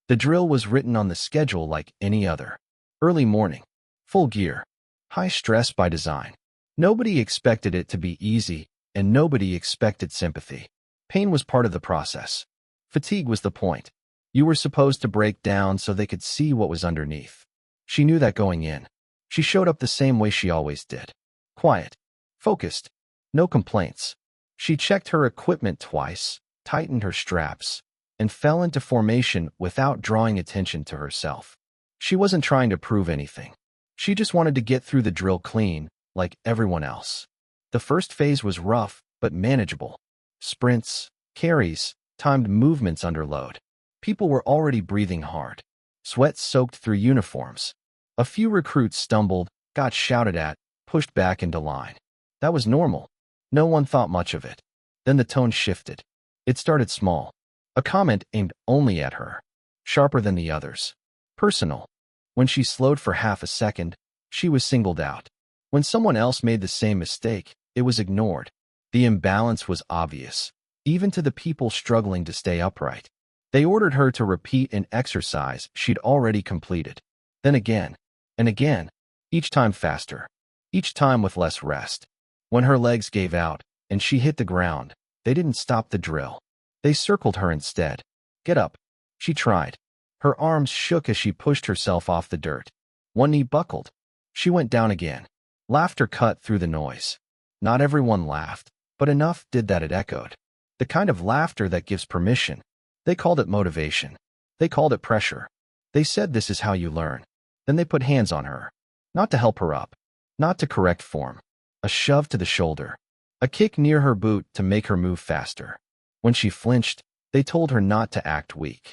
The drill was written on the schedule like any other. Early morning, full gear, high stress by design. Nobody expected it to be easy, and nobody expected sympathy. Pain was part of the process. Fatigue was the point. You were supposed to break down so they could see what was underneath. She knew that going in. She showed up the same way she always did. Quiet, focused, no complaints. She checked her equipment twice, tightened her straps, and fell into formation without drawing attention to herself. She wasn't trying to prove anything. She just wanted to get through the drill clean, like everyone else. The first phase was rough, but manageable. Sprints, carries, timed movements under load. People were already breathing hard. Sweat soaked through uniforms. A few recruits stumbled, got shouted at, pushed back into line. That was normal. No one thought much of it. Then the tone shifted. It started small. A comment aimed only at her. Sharper than the others. Personal. When she slowed for half a second, she was singled out. When someone else made the same mistake, it was ignored. The imbalance was obvious, even to the people struggling to stay upright. They ordered her to repeat an exercise she'd already completed. Then again, and again, each time faster, each time with less rest. When her legs gave out and she hit the ground, they didn't stop the drill. They circled her instead. Get up. She tried. Her arms shook as she pushed herself off the dirt. One knee buckled. She went down again. Laughter cut through the noise. Not everyone laughed, but enough did that it echoed. The kind of laughter that gives permission. They called it motivation. They called it pressure. They said this is how you learn. Then they put hands on her. Not to help her up. Not to correct form. A shove to the shoulder. A kick near her boot to make her move faster. When she flinched, they told her not to act weak.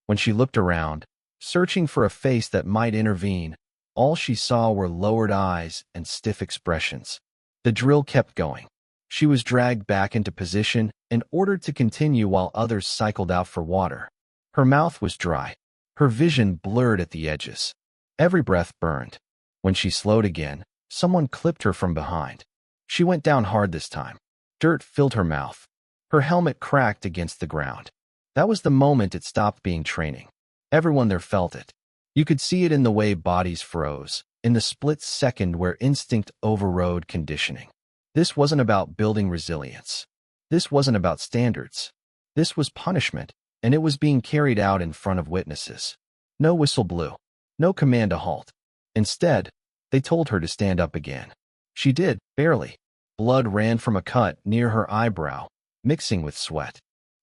When she looked around, searching for a face that might intervene, all she saw were lowered eyes and stiff expressions. The drill kept going. She was dragged back into position and ordered to continue while others cycled out for water. Her mouth was dry. Her vision blurred at the edges. Every breath burned. When she slowed again, someone clipped her from behind. She went down hard this time. Dirt filled her mouth. Her helmet cracked against the ground. That was the moment it stopped being training. Everyone there felt it. You could see it in the way bodies froze, in the split second where instinct overrode conditioning. This wasn't about building resilience. This wasn't about standards. This was punishment, and it was being carried out in front of witnesses. No whistle blew. No command to halt. Instead, they told her to stand up again. She did, barely. Blood ran from a cut near her eyebrow, mixing with sweat.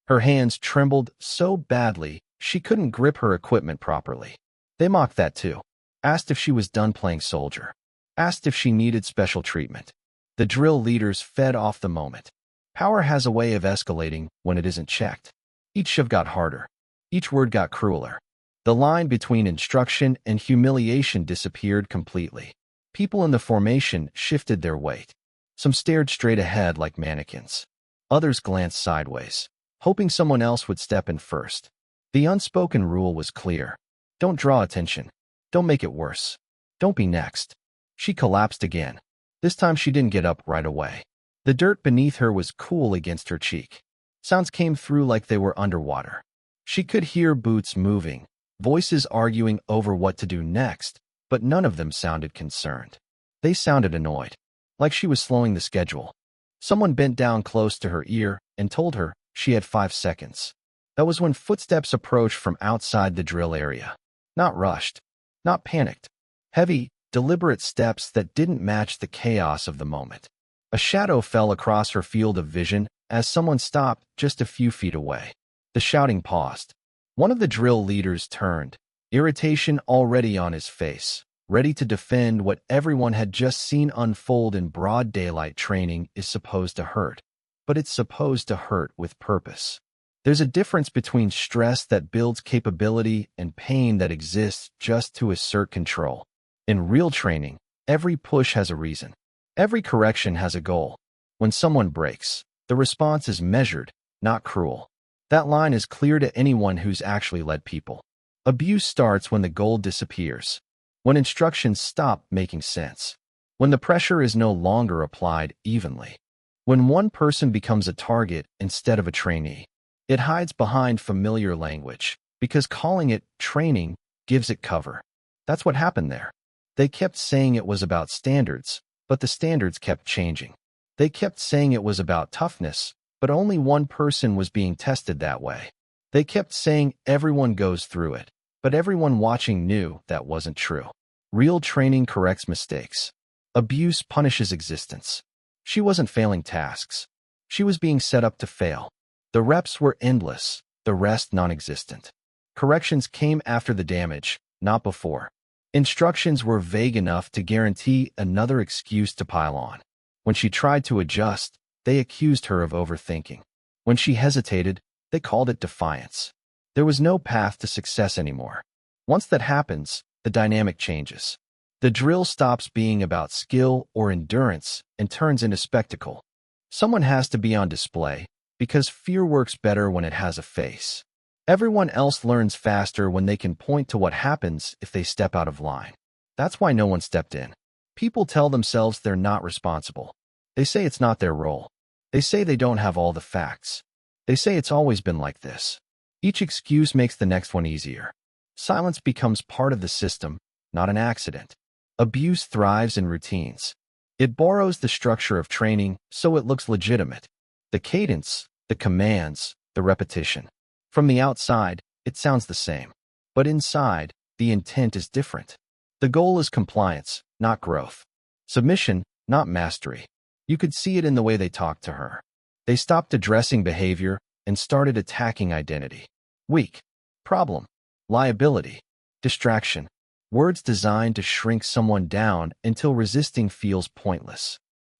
Her hands trembled so badly she couldn't grip her equipment properly. They mocked that too. Asked if she was done playing soldier. Asked if she needed special treatment. The drill leaders fed off the moment. Power has a way of escalating when it isn't checked. Each shove got harder. Each word got crueler. The line between instruction and humiliation disappeared completely. People in the formation shifted their weight. Some stared straight ahead like mannequins. Others glanced sideways, hoping someone else would step in first. The unspoken rule was clear. Don't draw attention. Don't make it worse. Don't be next. She collapsed again. This time she didn't get up right away. The dirt beneath her was cool against her cheek. Sounds came through like they were underwater. She could hear boots moving, voices arguing over what to do next, but none of them sounded concerned. They sounded annoyed, like she was slowing the schedule. Someone bent down close to her ear and told her she had 5 seconds. That was when footsteps approached from outside the drill area. Not rushed, not panicked. Heavy, deliberate steps that didn't match the chaos of the moment. A shadow fell across her field of vision as someone stopped just a few feet away. The shouting paused. One of the drill leaders turned, irritation already on his face, ready to defend what everyone had just seen unfold in broad daylight. Training is supposed to hurt, but it's supposed to hurt with purpose. There's a difference between stress that builds capability and pain that exists just to assert control. In real training, every push has a reason. Every correction has a goal. When someone breaks, the response is measured, not cruel. That line is clear to anyone who's actually led people. Abuse starts when the goal disappears, when instructions stop making sense, when the pressure is no longer applied evenly, when one person becomes a target instead of a trainee. It hides behind familiar language, because calling it training gives it cover. That's what happened there. They kept saying it was about standards, but the standards kept changing. They kept saying it was about toughness, but only one person was being tested that way. They kept saying everyone goes through it, but everyone watching knew that wasn't true. Real training corrects mistakes. Abuse punishes existence. She wasn't failing tasks. She was being set up to fail. The reps were endless, the rest non-existent. Corrections came after the damage, not before. Instructions were vague enough to guarantee another excuse to pile on. When she tried to adjust, they accused her of overthinking. When she hesitated, they called it defiance. There was no path to success anymore. Once that happens, the dynamic changes. The drill stops being about skill or endurance and turns into spectacle. Someone has to be on display, because fear works better when it has a face. Everyone else learns faster when they can point to what happens if they step out of line. That's why no one stepped in. People tell themselves they're not responsible. They say it's not their role. They say they don't have all the facts. They say it's always been like this. Each excuse makes the next one easier. Silence becomes part of the system, not an accident. Abuse thrives in routines. It borrows the structure of training so it looks legitimate. The cadence, the commands, the repetition. From the outside, it sounds the same. But inside, the intent is different. The goal is compliance, not growth. Submission, not mastery. You could see it in the way they talked to her. They stopped addressing behavior and started attacking identity. Weak. Problem. Liability. Distraction. Words designed to shrink someone down until resisting feels pointless.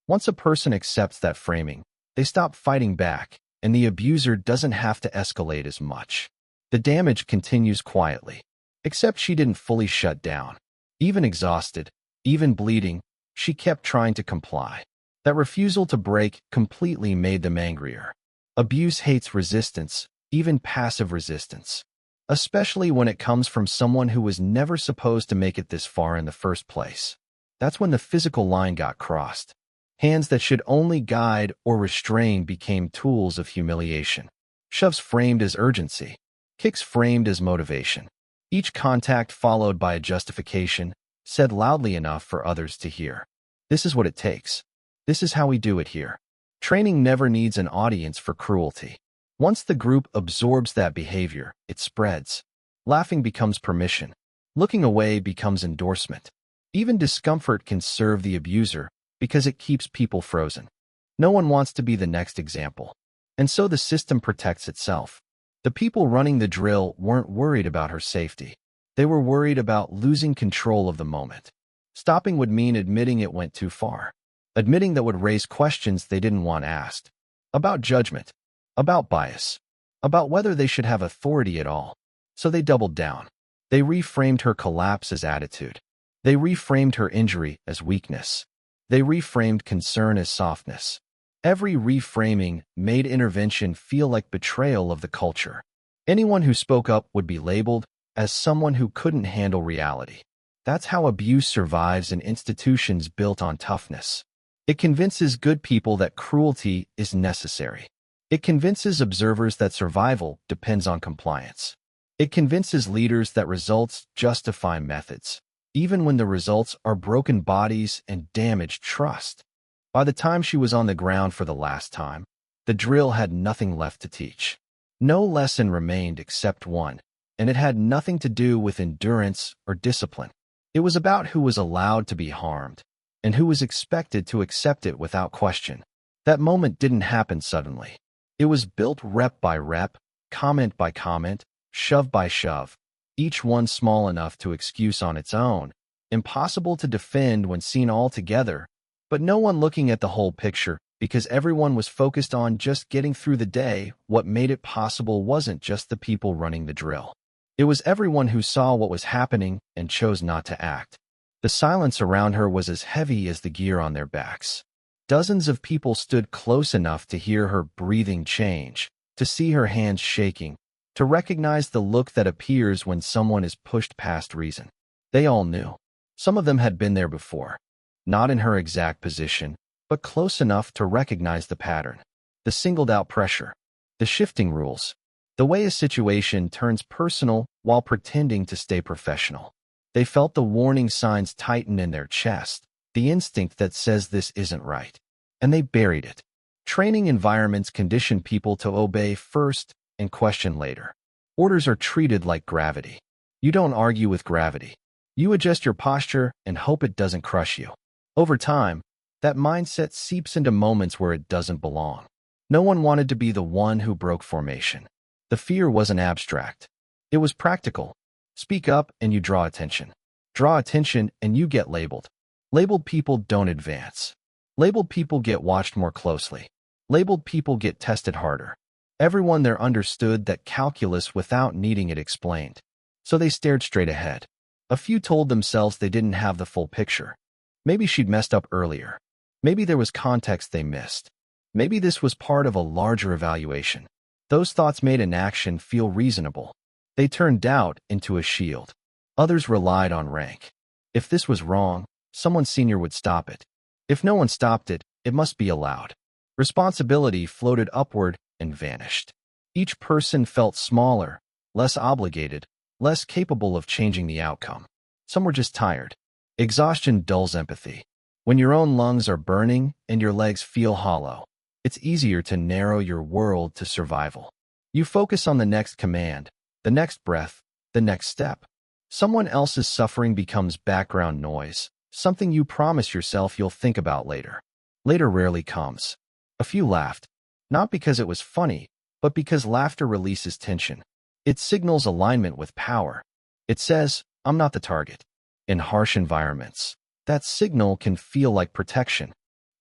Once a person accepts that framing, they stop fighting back, and the abuser doesn't have to escalate as much. The damage continues quietly. Except she didn't fully shut down. Even exhausted, even bleeding, she kept trying to comply. That refusal to break completely made them angrier. Abuse hates resistance, even passive resistance. Especially when it comes from someone who was never supposed to make it this far in the first place. That's when the physical line got crossed. Hands that should only guide or restrain became tools of humiliation. Shoves framed as urgency. Kicks framed as motivation. Each contact followed by a justification, said loudly enough for others to hear. This is what it takes. This is how we do it here. Training never needs an audience for cruelty. Once the group absorbs that behavior, it spreads. Laughing becomes permission. Looking away becomes endorsement. Even discomfort can serve the abuser because it keeps people frozen. No one wants to be the next example. And so the system protects itself. The people running the drill weren't worried about her safety. They were worried about losing control of the moment. Stopping would mean admitting it went too far. Admitting that would raise questions they didn't want asked. About judgment. About bias. About whether they should have authority at all. So they doubled down. They reframed her collapse as attitude. They reframed her injury as weakness. They reframed concern as softness. Every reframing made intervention feel like betrayal of the culture. Anyone who spoke up would be labeled as someone who couldn't handle reality. That's how abuse survives in institutions built on toughness. It convinces good people that cruelty is necessary. It convinces observers that survival depends on compliance. It convinces leaders that results justify methods, even when the results are broken bodies and damaged trust. By the time she was on the ground for the last time, the drill had nothing left to teach. No lesson remained except one, and it had nothing to do with endurance or discipline. It was about who was allowed to be harmed, and who was expected to accept it without question. That moment didn't happen suddenly. It was built rep by rep, comment by comment, shove by shove, each one small enough to excuse on its own, impossible to defend when seen all together, but no one looking at the whole picture because everyone was focused on just getting through the day. What made it possible wasn't just the people running the drill. It was everyone who saw what was happening and chose not to act. The silence around her was as heavy as the gear on their backs. Dozens of people stood close enough to hear her breathing change, to see her hands shaking, to recognize the look that appears when someone is pushed past reason. They all knew. Some of them had been there before. Not in her exact position, but close enough to recognize the pattern. The singled-out pressure. The shifting rules. The way a situation turns personal while pretending to stay professional. They felt the warning signs tighten in their chest, the instinct that says this isn't right. And they buried it. Training environments condition people to obey first and question later. Orders are treated like gravity. You don't argue with gravity. You adjust your posture and hope it doesn't crush you. Over time, that mindset seeps into moments where it doesn't belong. No one wanted to be the one who broke formation. The fear wasn't abstract. It was practical. Speak up and you draw attention. Draw attention and you get labeled. Labeled people don't advance. Labeled people get watched more closely. Labeled people get tested harder. Everyone there understood that calculus without needing it explained. So they stared straight ahead. A few told themselves they didn't have the full picture. Maybe she'd messed up earlier. Maybe there was context they missed. Maybe this was part of a larger evaluation. Those thoughts made inaction feel reasonable. They turned doubt into a shield. Others relied on rank. If this was wrong, someone senior would stop it. If no one stopped it, it must be allowed. Responsibility floated upward and vanished. Each person felt smaller, less obligated, less capable of changing the outcome. Some were just tired. Exhaustion dulls empathy. When your own lungs are burning and your legs feel hollow, it's easier to narrow your world to survival. You focus on the next command, the next breath, the next step. Someone else's suffering becomes background noise, something you promise yourself you'll think about later. Later rarely comes. A few laughed, not because it was funny, but because laughter releases tension. It signals alignment with power. It says, I'm not the target. In harsh environments, that signal can feel like protection.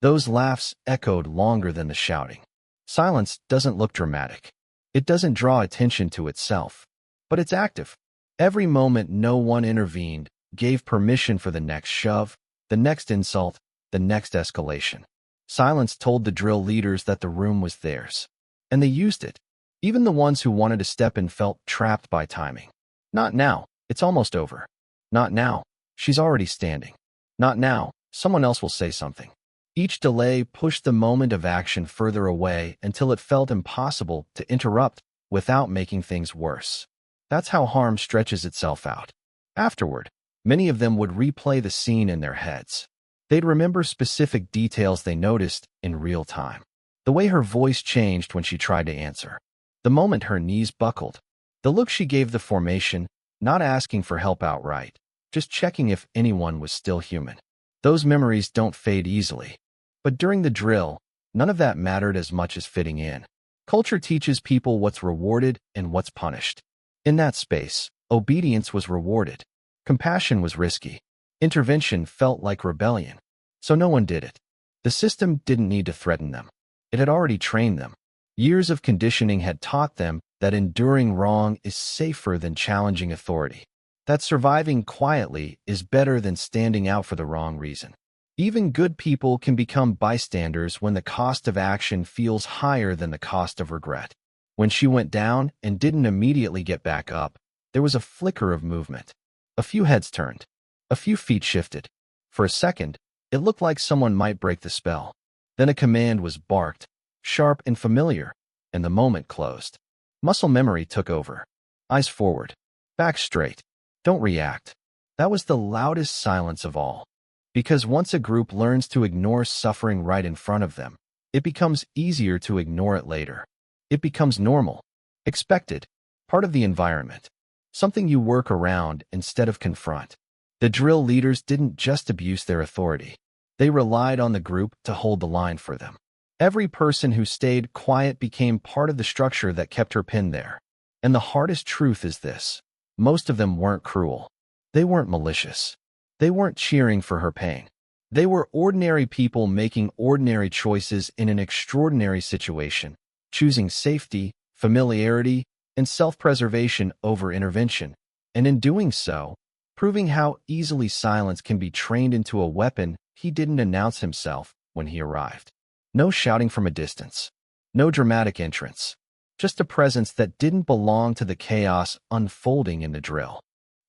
Those laughs echoed longer than the shouting. Silence doesn't look dramatic. It doesn't draw attention to itself, but it's active. Every moment no one intervened gave permission for the next shove, the next insult, the next escalation. Silence told the drill leaders that the room was theirs, and they used it. Even the ones who wanted to step in felt trapped by timing. Not now, it's almost over. Not now, she's already standing. Not now, someone else will say something. Each delay pushed the moment of action further away until it felt impossible to interrupt without making things worse. That's how harm stretches itself out. Afterward, many of them would replay the scene in their heads. They'd remember specific details they noticed in real time. The way her voice changed when she tried to answer. The moment her knees buckled. The look she gave the formation, not asking for help outright, just checking if anyone was still human. Those memories don't fade easily. But during the drill, none of that mattered as much as fitting in. Culture teaches people what's rewarded and what's punished. In that space, obedience was rewarded. Compassion was risky. Intervention felt like rebellion. So no one did it. The system didn't need to threaten them. It had already trained them. Years of conditioning had taught them that enduring wrong is safer than challenging authority. That surviving quietly is better than standing out for the wrong reason. Even good people can become bystanders when the cost of action feels higher than the cost of regret. When she went down and didn't immediately get back up, there was a flicker of movement. A few heads turned. A few feet shifted. For a second, it looked like someone might break the spell. Then a command was barked, sharp and familiar, and the moment closed. Muscle memory took over. Eyes forward. Back straight. Don't react. That was the loudest silence of all. Because once a group learns to ignore suffering right in front of them, it becomes easier to ignore it later. It becomes normal, expected, part of the environment, something you work around instead of confront. The drill leaders didn't just abuse their authority. They relied on the group to hold the line for them. Every person who stayed quiet became part of the structure that kept her pinned there. And the hardest truth is this. Most of them weren't cruel. They weren't malicious. They weren't cheering for her pain. They were ordinary people making ordinary choices in an extraordinary situation, choosing safety, familiarity, and self-preservation over intervention, and in doing so, proving how easily silence can be trained into a weapon. He didn't announce himself when he arrived. No shouting from a distance. No dramatic entrance. Just a presence that didn't belong to the chaos unfolding in the drill.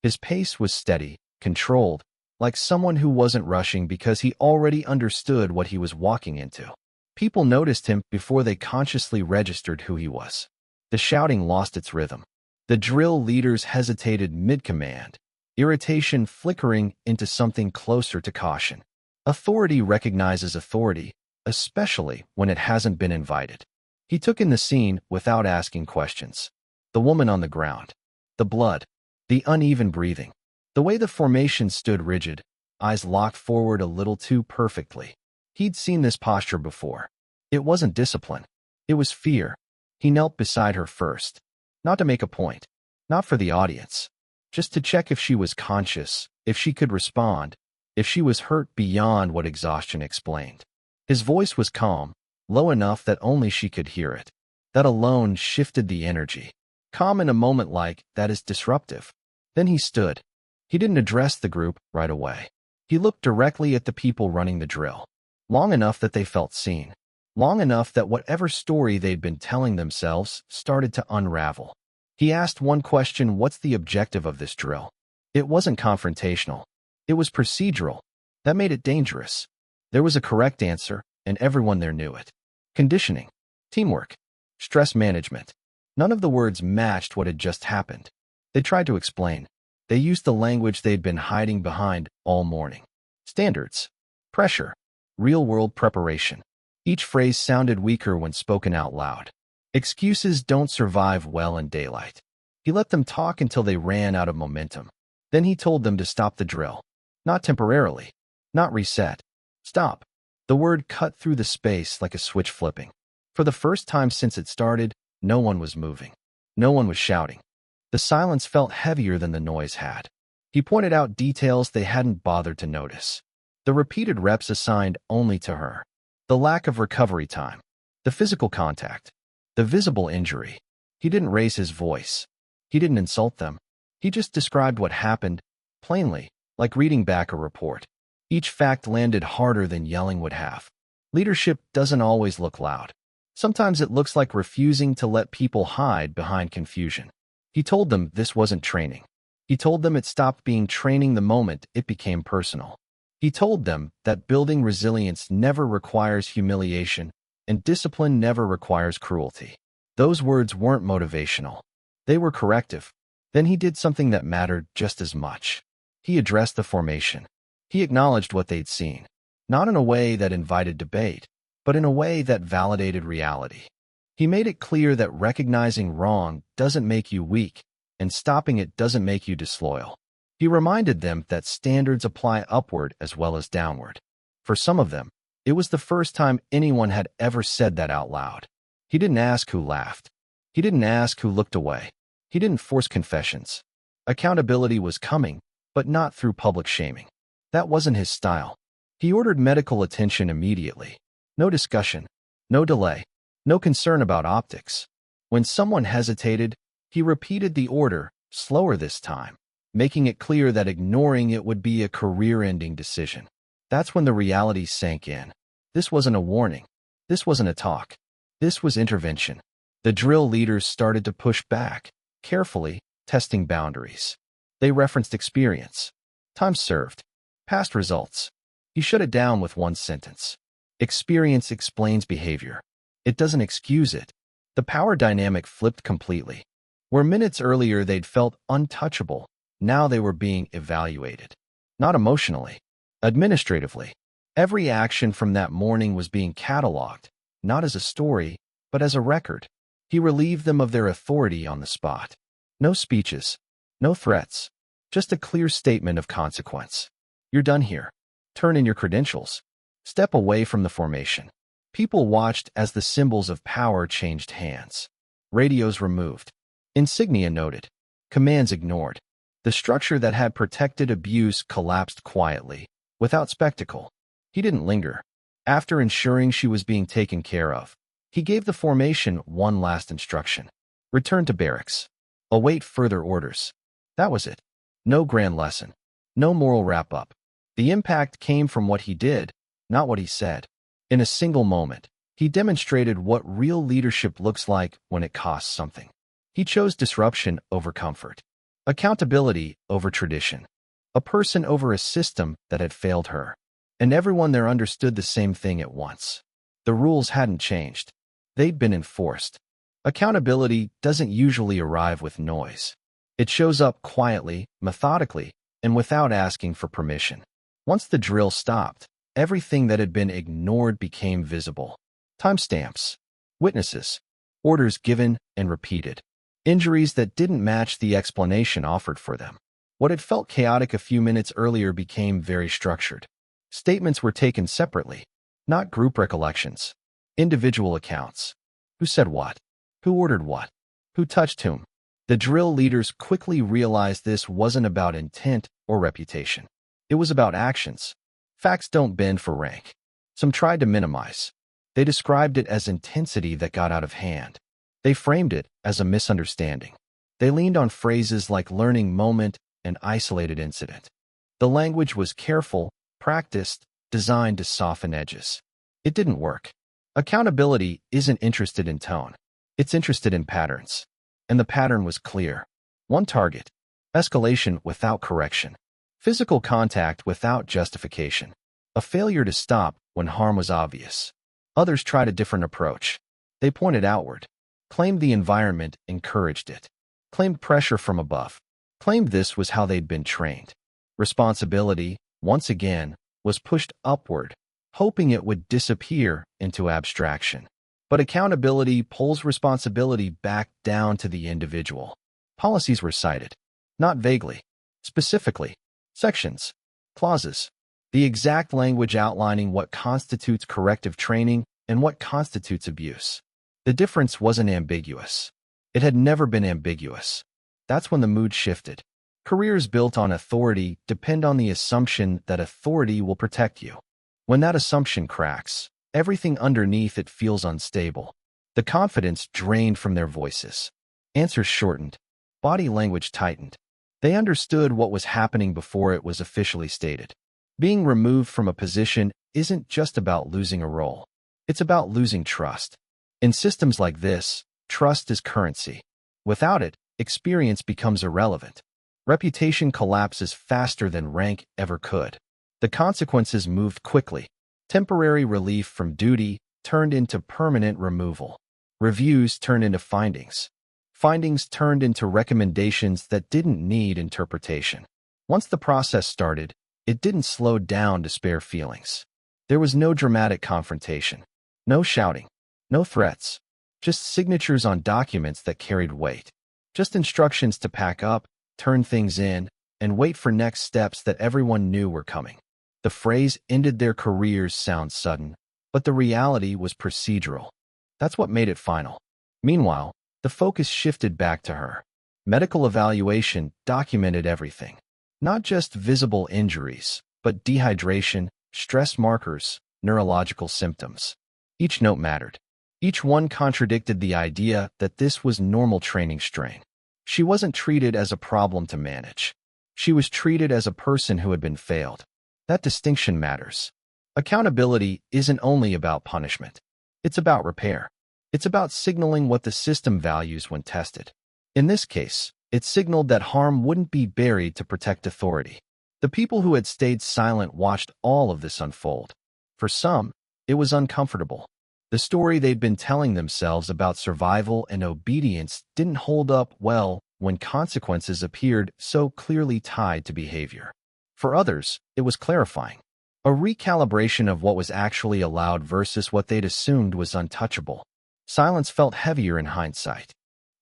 His pace was steady, controlled, like someone who wasn't rushing because he already understood what he was walking into. People noticed him before they consciously registered who he was. The shouting lost its rhythm. The drill leaders hesitated mid-command, irritation flickering into something closer to caution. Authority recognizes authority, especially when it hasn't been invited. He took in the scene without asking questions. The woman on the ground. The blood. The uneven breathing. The way the formation stood rigid, eyes locked forward a little too perfectly. He'd seen this posture before. It wasn't discipline. It was fear. He knelt beside her first. Not to make a point. Not for the audience. Just to check if she was conscious, if she could respond, if she was hurt beyond what exhaustion explained. His voice was calm, low enough that only she could hear it. That alone shifted the energy. Calm in a moment like that is disruptive. Then he stood. He didn't address the group right away. He looked directly at the people running the drill. Long enough that they felt seen. Long enough that whatever story they'd been telling themselves started to unravel. He asked one question: what's the objective of this drill? It wasn't confrontational. It was procedural. That made it dangerous. There was a correct answer, and everyone there knew it. Conditioning. Teamwork. Stress management. None of the words matched what had just happened. They tried to explain. They used the language they'd been hiding behind all morning. Standards. Pressure. Real-world preparation. Each phrase sounded weaker when spoken out loud. Excuses don't survive well in daylight. He let them talk until they ran out of momentum. Then he told them to stop the drill. Not temporarily. Not reset. Stop. The word cut through the space like a switch flipping. For the first time since it started, no one was moving. No one was shouting. The silence felt heavier than the noise had. He pointed out details they hadn't bothered to notice. The repeated reps assigned only to her. The lack of recovery time. The physical contact. The visible injury. He didn't raise his voice. He didn't insult them. He just described what happened, plainly, like reading back a report. Each fact landed harder than yelling would have. Leadership doesn't always look loud. Sometimes it looks like refusing to let people hide behind confusion. He told them this wasn't training. He told them it stopped being training the moment it became personal. He told them that building resilience never requires humiliation and discipline never requires cruelty. Those words weren't motivational. They were corrective. Then he did something that mattered just as much. He addressed the formation. He acknowledged what they'd seen, not in a way that invited debate, but in a way that validated reality. He made it clear that recognizing wrong doesn't make you weak, and stopping it doesn't make you disloyal. He reminded them that standards apply upward as well as downward. For some of them, it was the first time anyone had ever said that out loud. He didn't ask who laughed. He didn't ask who looked away. He didn't force confessions. Accountability was coming, but not through public shaming. That wasn't his style. He ordered medical attention immediately. No discussion. No delay. No concern about optics. When someone hesitated, he repeated the order, slower this time, making it clear that ignoring it would be a career-ending decision. That's when the reality sank in. This wasn't a warning. This wasn't a talk. This was intervention. The drill leaders started to push back, carefully, testing boundaries. They referenced experience. Time served. Past results. He shut it down with one sentence. Experience explains behavior. It doesn't excuse it. The power dynamic flipped completely. Where minutes earlier they'd felt untouchable, now they were being evaluated. Not emotionally. Administratively. Every action from that morning was being cataloged, not as a story, but as a record. He relieved them of their authority on the spot. No speeches. No threats. Just a clear statement of consequence. You're done here. Turn in your credentials. Step away from the formation. People watched as the symbols of power changed hands. Radios removed. Insignia noted. Commands ignored. The structure that had protected abuse collapsed quietly, without spectacle. He didn't linger. After ensuring she was being taken care of, he gave the formation one last instruction. Return to barracks. Await further orders. That was it. No grand lesson. No moral wrap-up. The impact came from what he did, not what he said. In a single moment, he demonstrated what real leadership looks like when it costs something. He chose disruption over comfort. Accountability over tradition. A person over a system that had failed her. And everyone there understood the same thing at once. The rules hadn't changed. They'd been enforced. Accountability doesn't usually arrive with noise. It shows up quietly, methodically, and without asking for permission. Once the drill stopped, everything that had been ignored became visible. Timestamps, witnesses, orders given and repeated, injuries that didn't match the explanation offered for them. What had felt chaotic a few minutes earlier became very structured. Statements were taken separately, not group recollections. Individual accounts. Who said what? Who ordered what? Who touched whom? The drill leaders quickly realized this wasn't about intent or reputation. It was about actions. Facts don't bend for rank. Some tried to minimize. They described it as intensity that got out of hand. They framed it as a misunderstanding. They leaned on phrases like learning moment and isolated incident. The language was careful, practiced, designed to soften edges. It didn't work. Accountability isn't interested in tone. It's interested in patterns. And the pattern was clear. One target. Escalation without correction. Physical contact without justification. A failure to stop when harm was obvious. Others tried a different approach. They pointed outward. Claimed the environment encouraged it. Claimed pressure from above. Claimed this was how they'd been trained. Responsibility, once again, was pushed upward, hoping it would disappear into abstraction. But accountability pulls responsibility back down to the individual. Policies were cited, not vaguely, specifically, sections, clauses, the exact language outlining what constitutes corrective training and what constitutes abuse. The difference wasn't ambiguous. It had never been ambiguous. That's when the mood shifted. Careers built on authority depend on the assumption that authority will protect you. When that assumption cracks, everything underneath it feels unstable. The confidence drained from their voices. Answers shortened. Body language tightened. They understood what was happening before it was officially stated. Being removed from a position isn't just about losing a role. It's about losing trust. In systems like this, trust is currency. Without it, experience becomes irrelevant. Reputation collapses faster than rank ever could. The consequences moved quickly. Temporary relief from duty turned into permanent removal. Reviews turned into findings. Findings turned into recommendations that didn't need interpretation. Once the process started, it didn't slow down to spare feelings. There was no dramatic confrontation. No shouting. No threats. Just signatures on documents that carried weight. Just instructions to pack up, turn things in, and wait for next steps that everyone knew were coming. The phrase ended their careers sounds sudden, but the reality was procedural. That's what made it final. Meanwhile, the focus shifted back to her. Medical evaluation documented everything. Not just visible injuries, but dehydration, stress markers, neurological symptoms. Each note mattered. Each one contradicted the idea that this was normal training strain. She wasn't treated as a problem to manage. She was treated as a person who had been failed. That distinction matters. Accountability isn't only about punishment. It's about repair. It's about signaling what the system values when tested. In this case, it signaled that harm wouldn't be buried to protect authority. The people who had stayed silent watched all of this unfold. For some, it was uncomfortable. The story they'd been telling themselves about survival and obedience didn't hold up well when consequences appeared so clearly tied to behavior. For others, it was clarifying. A recalibration of what was actually allowed versus what they'd assumed was untouchable. Silence felt heavier in hindsight.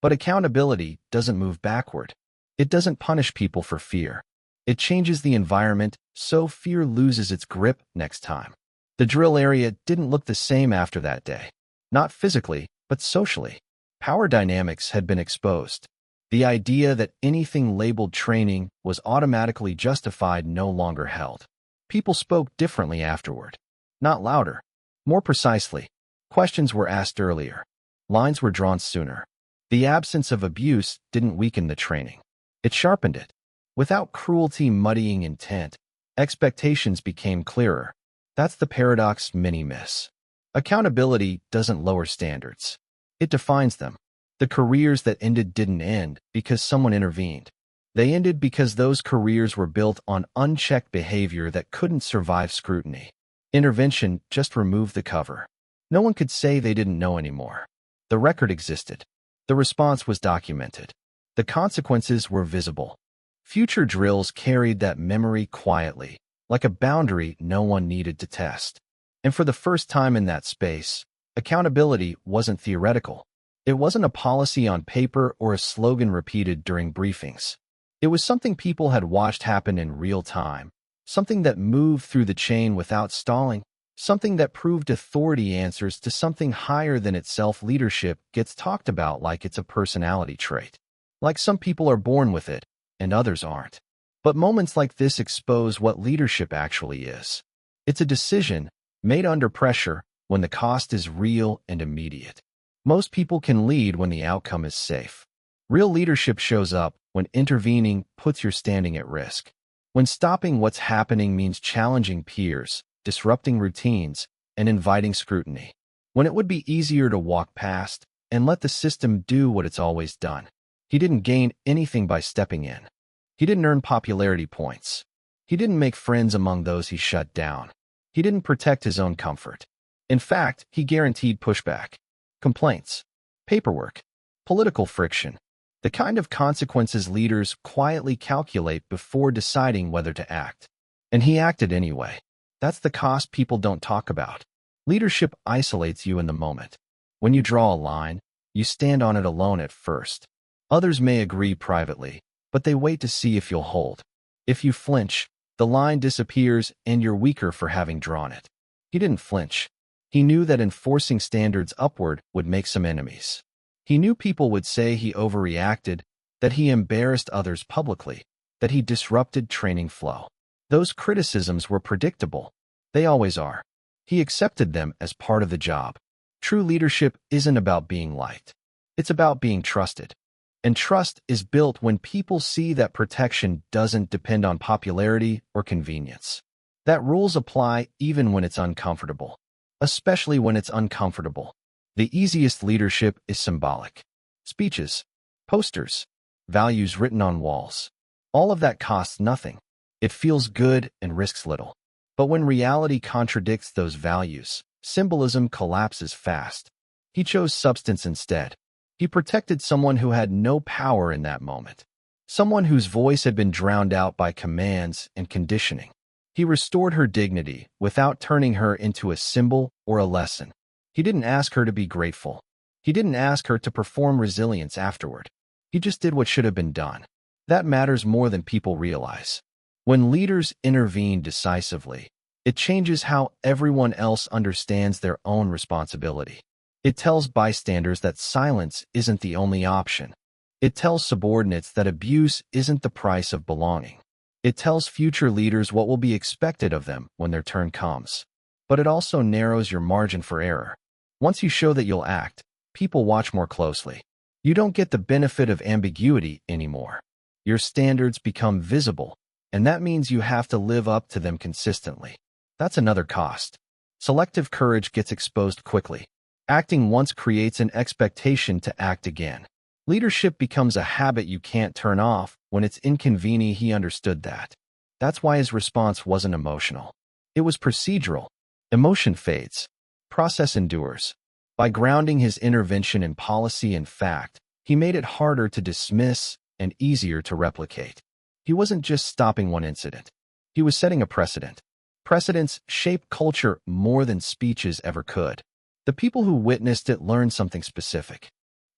But accountability doesn't move backward. It doesn't punish people for fear. It changes the environment so fear loses its grip next time. The drill area didn't look the same after that day. Not physically, but socially. Power dynamics had been exposed. The idea that anything labeled training was automatically justified no longer held. People spoke differently afterward. Not louder. More precisely. Questions were asked earlier. Lines were drawn sooner. The absence of abuse didn't weaken the training. It sharpened it. Without cruelty muddying intent, expectations became clearer. That's the paradox many miss. Accountability doesn't lower standards. It defines them. The careers that ended didn't end because someone intervened. They ended because those careers were built on unchecked behavior that couldn't survive scrutiny. Intervention just removed the cover. No one could say they didn't know anymore. The record existed. The response was documented. The consequences were visible. Future drills carried that memory quietly, like a boundary no one needed to test. And for the first time in that space, accountability wasn't theoretical. It wasn't a policy on paper or a slogan repeated during briefings. It was something people had watched happen in real time, something that moved through the chain without stalling, something that proved authority answers to something higher than itself. Leadership gets talked about like it's a personality trait. Like some people are born with it, and others aren't. But moments like this expose what leadership actually is. It's a decision made under pressure when the cost is real and immediate. Most people can lead when the outcome is safe. Real leadership shows up when intervening puts your standing at risk. When stopping what's happening means challenging peers, disrupting routines, and inviting scrutiny. When it would be easier to walk past and let the system do what it's always done. He didn't gain anything by stepping in. He didn't earn popularity points. He didn't make friends among those he shut down. He didn't protect his own comfort. In fact, he guaranteed pushback, complaints, paperwork, political friction, the kind of consequences leaders quietly calculate before deciding whether to act. And he acted anyway. That's the cost people don't talk about. Leadership isolates you in the moment. When you draw a line, you stand on it alone at first. Others may agree privately, but they wait to see if you'll hold. If you flinch, the line disappears and you're weaker for having drawn it. He didn't flinch. He knew that enforcing standards upward would make some enemies. He knew people would say he overreacted, that he embarrassed others publicly, that he disrupted training flow. Those criticisms were predictable. They always are. He accepted them as part of the job. True leadership isn't about being liked. It's about being trusted. And trust is built when people see that protection doesn't depend on popularity or convenience. That rules apply even when it's uncomfortable. Especially when it's uncomfortable. The easiest leadership is symbolic. Speeches, posters, values written on walls. All of that costs nothing. It feels good and risks little. But when reality contradicts those values, symbolism collapses fast. He chose substance instead. He protected someone who had no power in that moment. Someone whose voice had been drowned out by commands and conditioning. He restored her dignity without turning her into a symbol or a lesson. He didn't ask her to be grateful. He didn't ask her to perform resilience afterward. He just did what should have been done. That matters more than people realize. When leaders intervene decisively, it changes how everyone else understands their own responsibility. It tells bystanders that silence isn't the only option. It tells subordinates that abuse isn't the price of belonging. It tells future leaders what will be expected of them when their turn comes. But it also narrows your margin for error. Once you show that you'll act, people watch more closely. You don't get the benefit of ambiguity anymore. Your standards become visible, and that means you have to live up to them consistently. That's another cost. Selective courage gets exposed quickly. Acting once creates an expectation to act again. Leadership becomes a habit you can't turn off when it's inconvenient. He understood that. That's why his response wasn't emotional. It was procedural. Emotion fades. Process endures. By grounding his intervention in policy and fact, he made it harder to dismiss and easier to replicate. He wasn't just stopping one incident. He was setting a precedent. Precedents shape culture more than speeches ever could. The people who witnessed it learned something specific.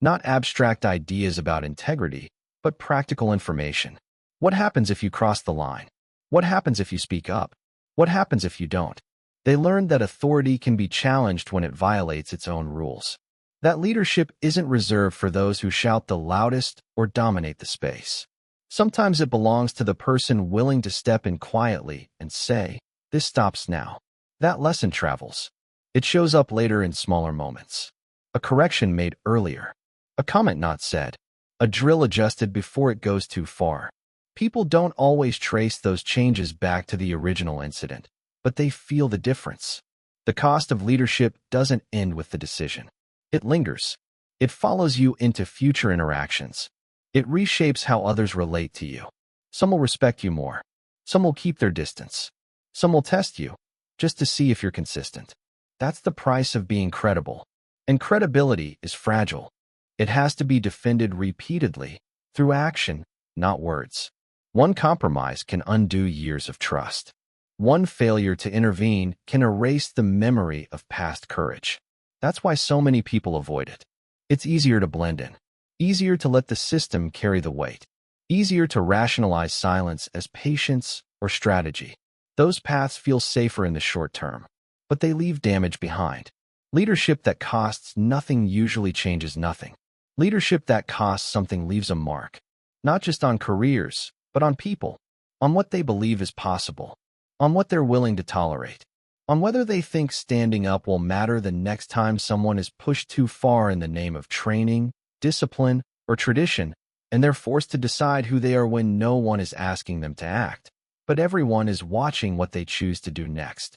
Not abstract ideas about integrity, but practical information. What happens if you cross the line? What happens if you speak up? What happens if you don't? They learned that authority can be challenged when it violates its own rules. That leadership isn't reserved for those who shout the loudest or dominate the space. Sometimes it belongs to the person willing to step in quietly and say, "This stops now." That lesson travels. It shows up later in smaller moments. A correction made earlier. A comment not said. A drill adjusted before it goes too far. People don't always trace those changes back to the original incident, but they feel the difference. The cost of leadership doesn't end with the decision. It lingers. It follows you into future interactions. It reshapes how others relate to you. Some will respect you more. Some will keep their distance. Some will test you, just to see if you're consistent. That's the price of being credible. And credibility is fragile. It has to be defended repeatedly, through action, not words. One compromise can undo years of trust. One failure to intervene can erase the memory of past courage. That's why so many people avoid it. It's easier to blend in, easier to let the system carry the weight, easier to rationalize silence as patience or strategy. Those paths feel safer in the short term, but they leave damage behind. Leadership that costs nothing usually changes nothing. Leadership that costs something leaves a mark, not just on careers, but on people, on what they believe is possible, on what they're willing to tolerate, on whether they think standing up will matter the next time someone is pushed too far in the name of training, discipline, or tradition, and they're forced to decide who they are when no one is asking them to act, but everyone is watching what they choose to do next.